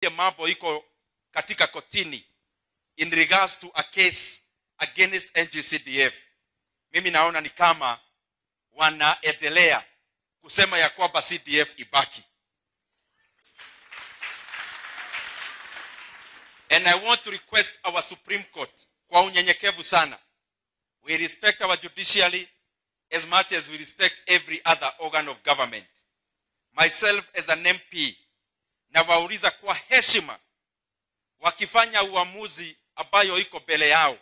mambo iko katika kotini in regards to a case against NGCDF, mimi naona ni kama wanaendelea kusema ya kwamba CDF ibaki. And I want to request our Supreme Court, kwa unyenyekevu sana, we respect our judiciary as much as we respect every other organ of government. Myself as an MP, na wauliza kwa heshima, wakifanya uamuzi ambayo iko mbele yao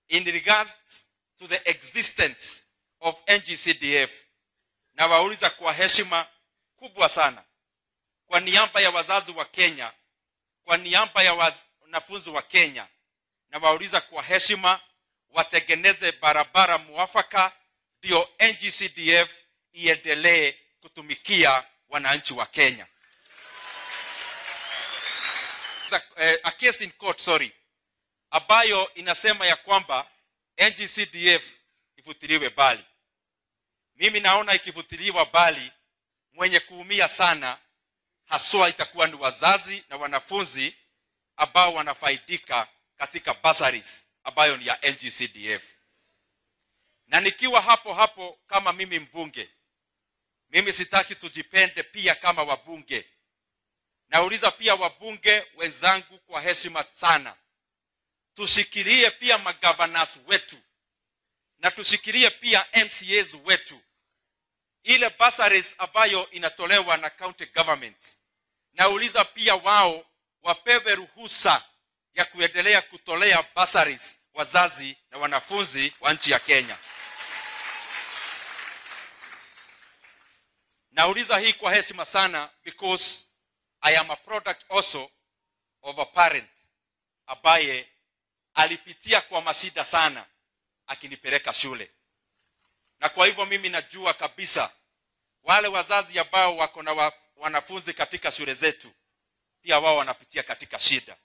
in regards to the existence of NGCDF, na wauliza kwa heshima kubwa sana, kwa niaba ya wazazi wa Kenya, kwa niaba ya wanafunzi wa Kenya, na wauliza kwa heshima watengeneze barabara muafaka ndio NGCDF iendelee kutumikia wananchi wa Kenya. A case in court, ambayo inasema ya kwamba NGCDF ifutiliwe bali. Mimi naona ikifutiliwa bali, mwenye kuumia sana haswa itakuwa ni wazazi na wanafunzi ambao wanafaidika katika bursaries ambayo ni ya NGCDF. Na nikiwa hapo kama mimi mbunge, mimi sitaki tujipende pia kama wabunge. Nauliza pia wabunge wenzangu kwa heshima sana, tushikilie pia magavanas wetu na tushikilie pia MCAs wetu. Ile bursaries ambayo inatolewa na county governments, nauliza pia wao wapewe ruhusa ya kuendelea kutolea bursaries wazazi na wanafunzi wa nchi ya Kenya. Nauliza hii kwa heshima sana because I am a product also of a parent ambaye alipitia kwa mashida sana akinipeleka shule. Na kwa hivyo mimi najua kabisa wale wazazi ambao wako na wanafunzi katika shule zetu pia wao wanapitia katika shida.